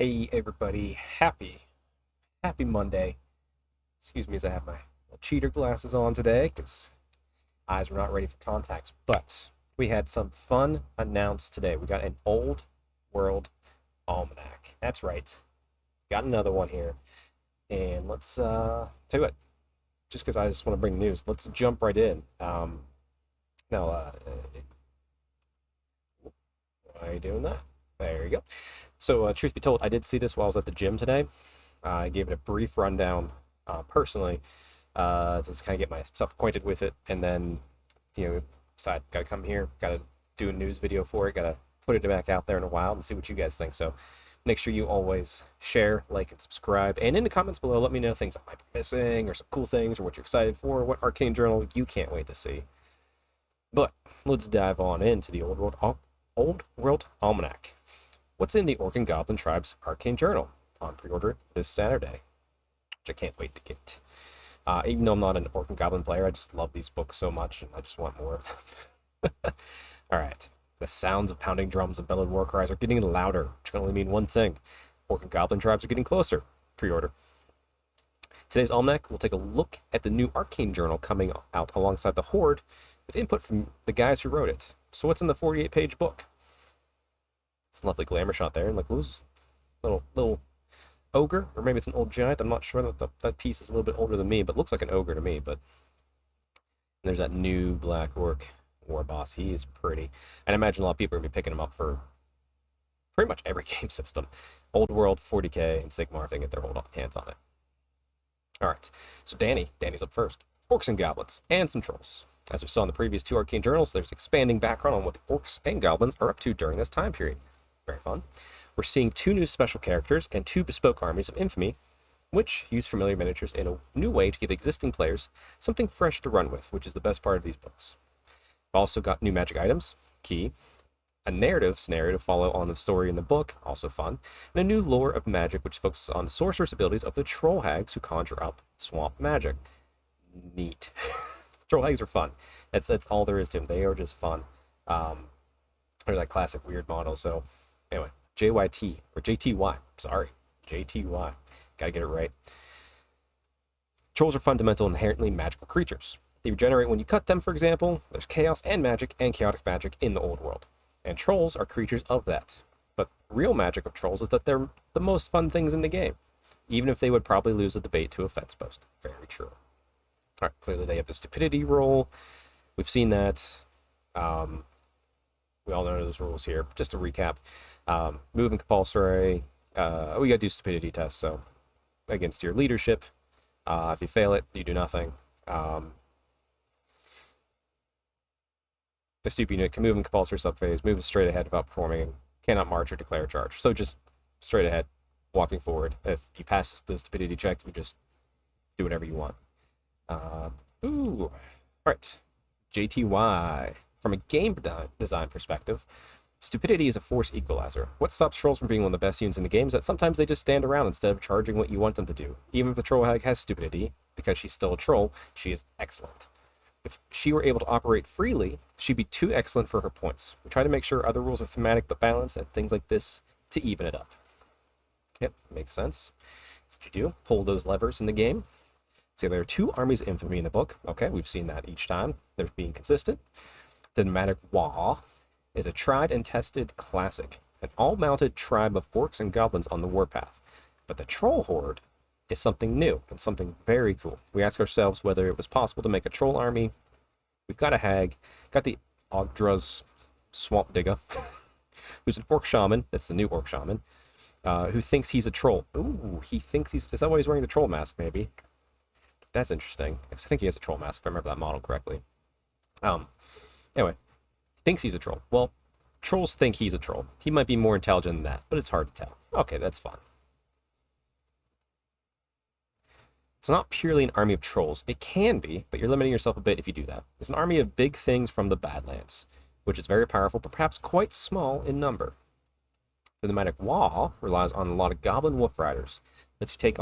Hey everybody, happy Monday. Excuse me as I have my cheater glasses on today because eyes are not ready for contacts. But we had some fun announced today. We got an old world almanac. That's right. Got another one here. And let's tell you what, just because I just want to bring news, let's jump right in. Now why are you doing that? There you go. So, truth be told, I did see this while I was at the gym today. I gave it a brief rundown personally, to just kind of get myself acquainted with it, and then, decide got to come here, got to do a news video for it, got to put it back out there in a while and see what you guys think. So, make sure you always share, like, and subscribe, and in the comments below, let me know things I might be missing, or some cool things, or what you're excited for, or what arcane journal you can't wait to see. But let's dive on into the Old World Almanac. What's in the Orc and Goblin Tribe's Arcane Journal on pre-order this Saturday, which I can't wait to get. Even though I'm not an Orc and Goblin player, I just love these books so much, and I just want more of them. All right. The sounds of pounding drums and bellowed war cries are getting louder, which can only mean one thing. Orc and Goblin Tribes are getting closer. Pre-order. Today's Almanac will take a look at the new Arcane Journal coming out alongside the Horde with input from the guys who wrote it. So what's in the 48-page book? It's a lovely glamour shot there, and like who's little ogre, or maybe it's an old giant. I'm not sure that piece is a little bit older than me, but looks like an ogre to me. But there's that new black orc war boss. He is pretty, and I imagine a lot of people are gonna be picking him up for pretty much every game system. Old World, 40k, and Sigmar if they get their hands on it. All right, so Danny's up first. Orcs and goblins, and some trolls. As we saw in the previous two arcane journals, there's expanding background on what the orcs and goblins are up to during this time period. Very fun. We're seeing two new special characters and two bespoke armies of infamy, which use familiar miniatures in a new way to give existing players something fresh to run with, which is the best part of these books. We've also got new magic items, key, a narrative scenario to follow on the story in the book, also fun, and a new lore of magic which focuses on the sorcerer's abilities of the troll hags who conjure up swamp magic. Neat. Troll hags are fun. That's all there is to them. They are just fun. They're that classic weird model. So anyway, JYT or JTY. Sorry, JTY. Gotta get it right. Trolls are fundamental, inherently magical creatures. They regenerate when you cut them, for example. There's chaos and magic and chaotic magic in the old world. And trolls are creatures of that. But real magic of trolls is that they're the most fun things in the game, even if they would probably lose a debate to a fence post. Very true. All right, clearly they have the stupidity roll. We've seen that. We all know those rules here. Just to recap, movement compulsory. We gotta do stupidity tests. So against your leadership, if you fail it, you do nothing. A stupid unit can move in compulsory subphase, move straight ahead without performing, cannot march or declare a charge. So just straight ahead, walking forward. If you pass the stupidity check, you just do whatever you want. All right. JTY. From a game design perspective, stupidity is a force equalizer. What stops trolls from being one of the best units in the game is that sometimes they just stand around instead of charging what you want them to do. Even if the troll hag has stupidity, because she's still a troll, she is excellent. If she were able to operate freely, she'd be too excellent for her points. We try to make sure other rules are thematic but balanced and things like this to even it up. Yep, makes sense. That's what you do. Pull those levers in the game. So there are two armies of infamy in the book. Okay, we've seen that each time. They're being consistent. The nomadic Wa is a tried and tested classic, an all-mounted tribe of orcs and goblins on the warpath. But the troll horde is something new and something very cool. We ask ourselves whether it was possible to make a troll army. We've got a hag, got the Ogdra's swamp digger, who's an orc shaman. That's the new orc shaman, who thinks he's a troll. Ooh, he thinks he's. Is that why he's wearing the troll mask? Maybe. That's interesting. I think he has a troll mask, if I remember that model correctly. Anyway, thinks he's a troll. Well, trolls think he's a troll. He might be more intelligent than that, but it's hard to tell. Okay, that's fun. It's not purely an army of trolls. It can be, but you're limiting yourself a bit if you do that. It's an army of big things from the Badlands, which is very powerful, but perhaps quite small in number. The nomadic Wa relies on a lot of goblin wolf riders. Lets you take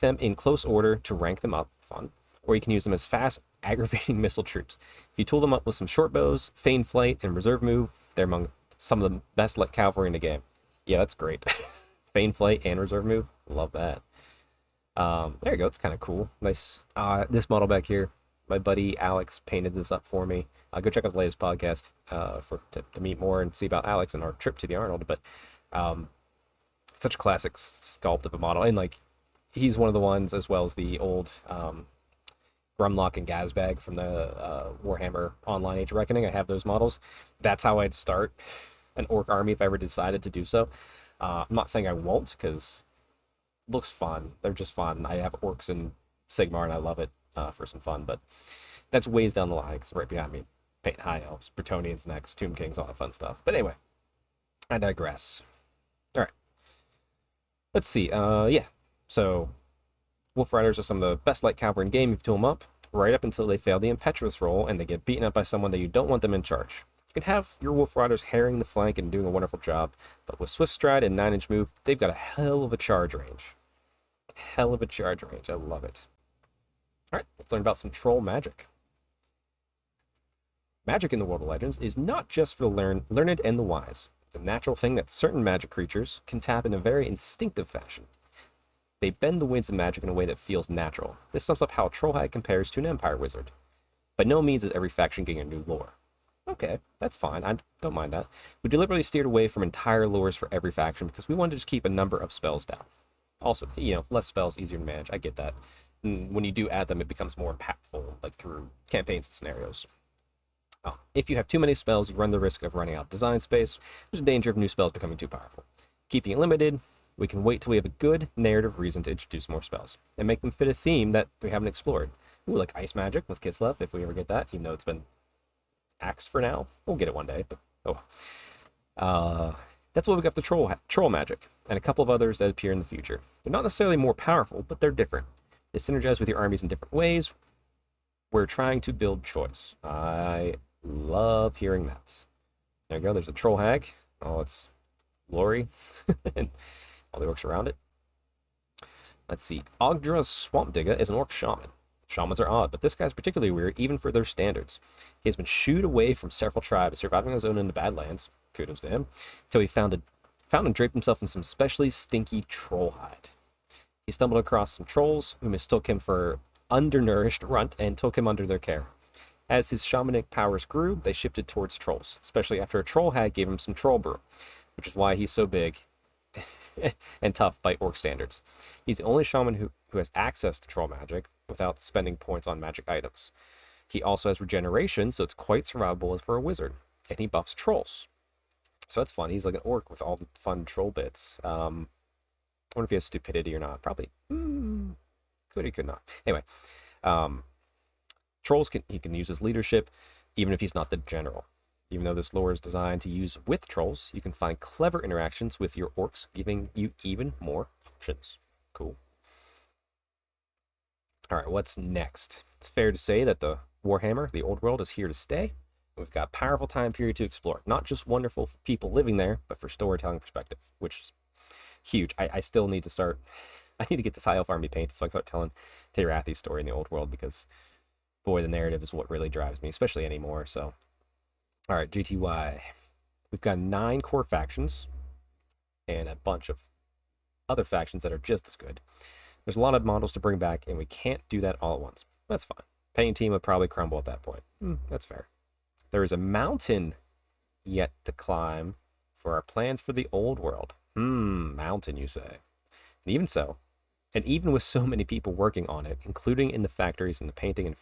them in close order to rank them up. Fun. Or you can use them as fast, aggravating missile troops. If you tool them up with some short bows, feigned flight, and reserve move, they're among some of the best cavalry in the game. Yeah, that's great. Bane Flight and reserve move. Love that. There you go. It's kind of cool. Nice. This model back here, my buddy Alex painted this up for me. Go check out the latest podcast to meet more and see about Alex and our trip to the Arnold. But such a classic sculpt of a model, and like he's one of the ones, as well as the old Grumlock and Gazbag from the Warhammer Online Age of Reckoning. I have those models. That's how I'd start an orc army if I ever decided to do so. I'm not saying I won't, because it looks fun. They're just fun. I have orcs and Sigmar, and I love it for some fun, but that's ways down the line, because right behind me, paint High Elves, Bretonians next, Tomb Kings, all that fun stuff. But anyway, I digress. All right. Let's see. Yeah. So, Wolf Riders are some of the best light cavalry in game if you tool them up, right up until they fail the impetuous roll and they get beaten up by someone that you don't want them in charge. You can have your Wolf Riders harrying the flank and doing a wonderful job, but with Swift Stride and 9-inch move, they've got a hell of a charge range. Hell of a charge range. I love it. Alright, let's learn about some troll magic. Magic in the World of Legends is not just for the learned and the wise. It's a natural thing that certain magic creatures can tap in a very instinctive fashion. They bend the winds of magic in a way that feels natural. This sums up how a troll hag compares to an empire wizard. By no means is every faction getting a new lore. Okay, that's fine. I don't mind that. We deliberately steered away from entire lores for every faction because we wanted to just keep a number of spells down. Also, less spells, easier to manage. I get that. And when you do add them, it becomes more impactful, like through campaigns and scenarios. If you have too many spells, you run the risk of running out of design space. There's a danger of new spells becoming too powerful. Keeping it limited, we can wait till we have a good narrative reason to introduce more spells and make them fit a theme that we haven't explored. Ooh, like Ice Magic with Kislev, if we ever get that, even though it's been axed for now. We'll get it one day, but that's why we got the troll magic and a couple of others that appear in the future. They're not necessarily more powerful, but they're different. They synergize with your armies in different ways. We're trying to build choice. I love hearing that. There you go. There's a troll hag. Oh, it's Lori and all the orcs around it. Let's see. Ogdra's Swamp Digger is an orc shaman. Shamans are odd, but this guy's particularly weird, even for their standards. He has been shooed away from several tribes, surviving on his own in the Badlands. Kudos to him. Until he found and draped himself in some specially stinky troll hide. He stumbled across some trolls who mistook him for undernourished runt and took him under their care. As his shamanic powers grew, they shifted towards trolls, especially after a troll hag gave him some troll brew, which is why he's so big and tough by orc standards. He's the only shaman who has access to troll magic without spending points on magic items. He also has regeneration, so it's quite survivable for a wizard, and he buffs trolls. So that's fun. He's like an orc with all the fun troll bits. I wonder if he has stupidity or not. Probably. Could he, could not. Anyway, trolls he can use his leadership, even if he's not the general. Even though this lore is designed to use with trolls, you can find clever interactions with your orcs, giving you even more options. Cool. All right, what's next? It's fair to say that the Warhammer, the old world, is here to stay. We've got a powerful time period to explore. Not just wonderful for people living there, but for storytelling perspective, which is huge. I still need to start... I need to get this High Elf army painted so I can start telling Terathi's story in the old world, because, boy, the narrative is what really drives me, especially anymore, so... All right, GTY. We've got 9 core factions and a bunch of other factions that are just as good. There's a lot of models to bring back, and we can't do that all at once. That's fine. Painting team would probably crumble at that point. That's fair. There is a mountain yet to climb for our plans for the old world. Mountain, you say. And even so, and even with so many people working on it, including in the factories and the painting and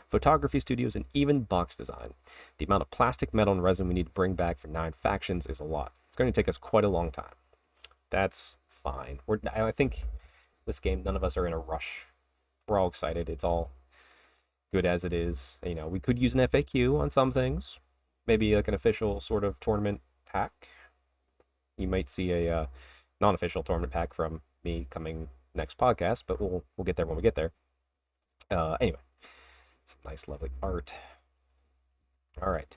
photography studios, and even box design, the amount of plastic, metal, and resin we need to bring back for 9 factions is a lot. It's going to take us quite a long time. That's fine. I think this game, none of us are in a rush. We're all excited. It's all good as it is. We could use an FAQ on some things. Maybe like an official sort of tournament pack. You might see a non-official tournament pack from me coming next podcast, but we'll get there when we get there. Anyway. Some nice, lovely art. All right.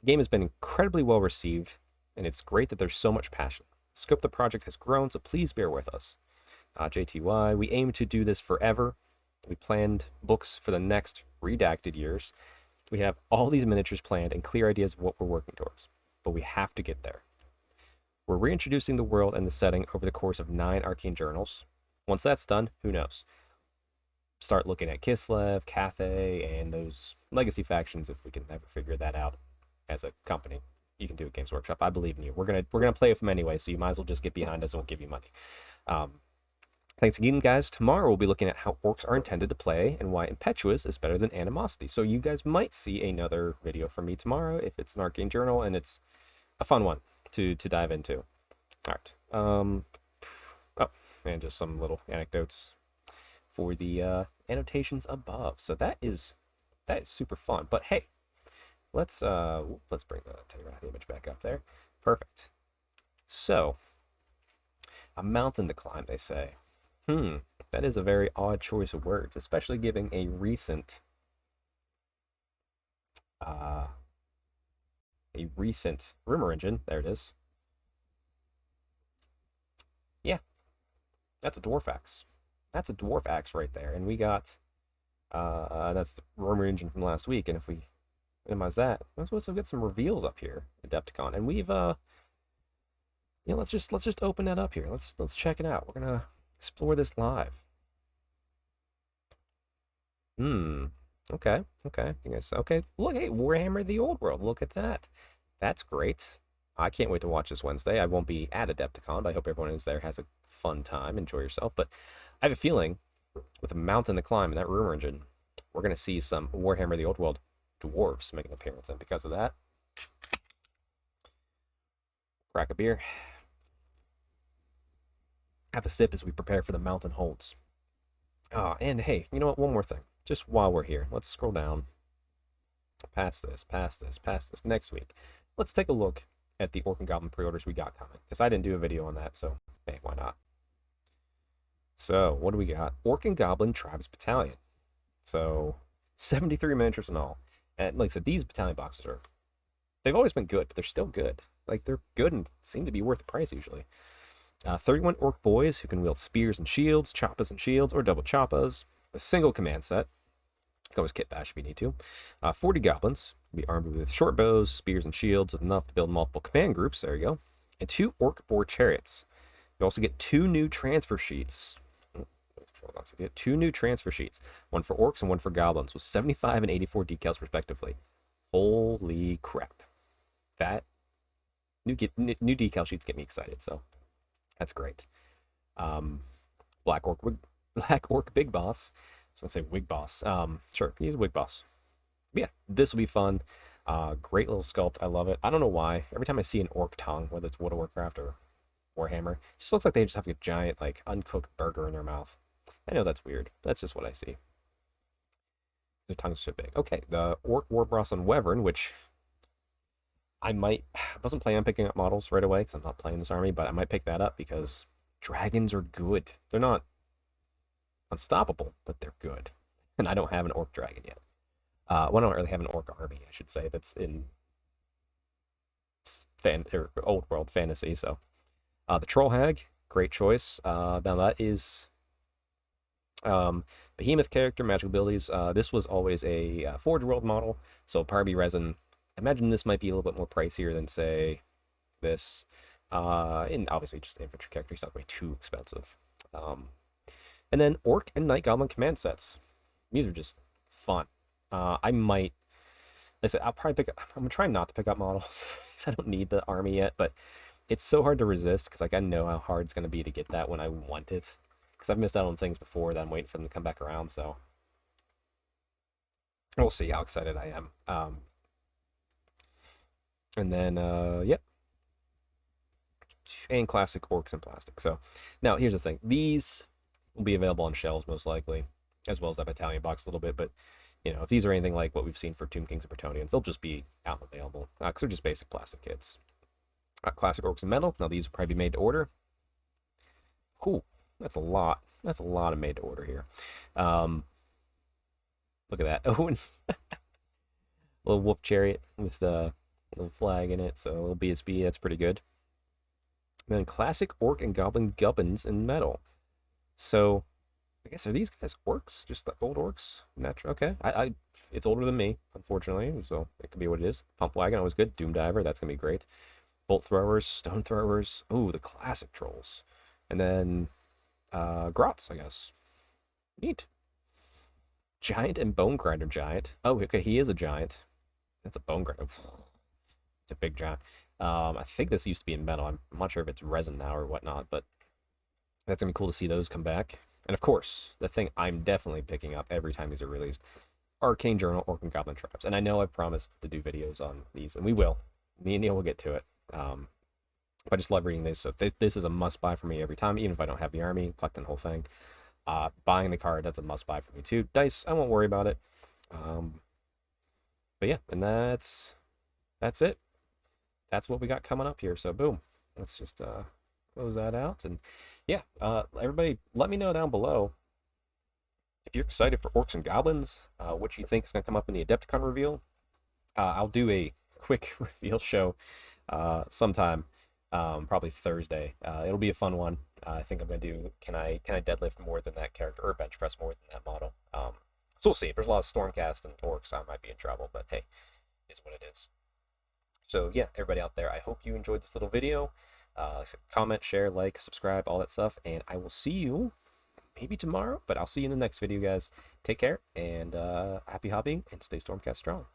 The game has been incredibly well received, and it's great that there's so much passion. The scope of the project has grown, so please bear with us. JTY, we aim to do this forever. We planned books for the next redacted years. We have all these miniatures planned and clear ideas of what we're working towards, but we have to get there. We're reintroducing the world and the setting over the course of 9 arcane journals. Once that's done, who knows? Start looking at Kislev, Cathay, and those legacy factions if we can ever figure that out as a company. You can do a Games Workshop. I believe in you. We're gonna play with them anyway, so you might as well just get behind us and we'll give you money. Thanks again, guys. Tomorrow we'll be looking at how orcs are intended to play and why Impetuous is better than Animosity. So you guys might see another video from me tomorrow if it's an Arcane Journal and it's a fun one to dive into. All right. Oh, and just some little anecdotes for the annotations above. So that is super fun. But hey, let's bring the image back up there. Perfect. So a mountain to climb, they say. That is a very odd choice of words, especially giving a recent rumor engine. There it is. Yeah, that's a dwarf axe. That's a dwarf axe right there, and we got that's the rumor engine from last week. And if we minimize that, let's get some reveals up here, Adepticon, and we've yeah, let's just open that up here. Let's check it out. We're gonna explore this live. Okay. You guys, okay. Look, hey, Warhammer the Old World. Look at that. That's great. I can't wait to watch this Wednesday. I won't be at Adepticon, but I hope everyone who's there has a fun time. Enjoy yourself. But I have a feeling with a mountain to climb and that rumor engine, we're gonna see some Warhammer the Old World dwarves make an appearance, and because of that, crack a beer. Have a sip as we prepare for the mountain holds. And hey, you know what? One more thing. Just while we're here, let's scroll down. Past this. Next week, let's take a look at the Orc and Goblin pre-orders we got coming. Because I didn't do a video on that, so hey, why not? So, what do we got? Orc and Goblin Tribes Battalion. So, 73 miniatures in all. And like I said, these battalion boxes they've always been good, but they're still good. Like, they're good and seem to be worth the price usually. 31 orc boys who can wield spears and shields, choppas and shields, or double choppas. The single command set. Go as kit bash if you need to. 40 goblins. Be armed with short bows, spears, and shields with enough to build multiple command groups. There you go. And 2 orc boar chariots. You also get 2 new transfer sheets. So you get 2 new transfer sheets. One for orcs and one for goblins with 75 and 84 decals respectively. Holy crap. That new decal sheets get me excited, so that's great. Black Orc Big Boss. I was gonna say Wig Boss. Sure, he's Wig Boss. But yeah, this will be fun. Great little sculpt. I love it. I don't know why. Every time I see an orc tongue, whether it's World of Warcraft or Warhammer, it just looks like they just have a giant, like, uncooked burger in their mouth. I know that's weird, but that's just what I see. Their tongue's so big. Okay, the Orc Warbross and Wyvern, which I wasn't planning on picking up models right away because I'm not playing this army, but I might pick that up because dragons are good. They're not unstoppable, but they're good. And I don't have an orc dragon yet. Well, I don't really have an orc army, I should say, that's in old world fantasy. So the Troll Hag, great choice. Now that is Behemoth character, magical abilities. This was always a Forge World model, so probably resin. I imagine this might be a little bit more pricier than, say, this. And obviously just infantry character, he's not way too expensive. And then Orc and Night Goblin command sets. These are just fun. I might, like I said, I'll probably pick up, I'm gonna try not to pick up models because I don't need the army yet, but it's so hard to resist because, like, I know how hard it's gonna be to get that when I want it. Because I've missed out on things before that I'm waiting for them to come back around, so we'll see how excited I am. And then, yep. And classic orcs in plastic. So, now, here's the thing. These will be available on shelves, most likely, as well as that battalion box a little bit, but, you know, if these are anything like what we've seen for Tomb Kings and Bretonians, they'll just be out and available, because they're just basic plastic kits. Classic orcs in metal. Now, these will probably be made to order. Cool. That's a lot. That's a lot of made to order here. Look at that. Oh, and little wolf chariot with the little flag in it. So a little BSB. That's pretty good. And then classic orc and goblin gubbins in metal. So I guess, are these guys orcs? Just the old orcs? Natural. Okay. It's older than me, unfortunately. So it could be what it is. Pump wagon, always good. Doom diver. That's gonna be great. bolt throwers, stone throwers. Ooh, the classic trolls. And then grots, I guess. Neat. Giant and bone grinder giant. Oh, okay, he is a giant. That's a bone grinder. It's a big giant. I think this used to be in metal. I'm not sure if it's resin now or whatnot, but that's gonna be cool to see those come back. And of course, the thing I'm definitely picking up every time these are released, Arcane Journal Orc and Goblin Tribes. And I know I've promised to do videos on these, and we will. Me and Neil will get to it. But I just love reading these, so this is a must-buy for me every time, even if I don't have the army, collecting the whole thing. Buying the card, that's a must-buy for me too. Dice, I won't worry about it. But yeah, and that's it. That's what we got coming up here, so boom. Let's just close that out, and yeah, everybody let me know down below if you're excited for Orcs and Goblins, what you think is going to come up in the Adepticon reveal. I'll do a quick reveal show sometime, probably Thursday. It'll be a fun one. I think I'm going to do, can I deadlift more than that character, or bench press more than that model? So we'll see. If there's a lot of Stormcast and Orcs, I might be in trouble, but hey, it's what it is. So yeah, everybody out there, I hope you enjoyed this little video. Comment, share, like, subscribe, all that stuff, and I will see you maybe tomorrow, but I'll see you in the next video, guys. Take care, and happy hobbying, and stay Stormcast strong.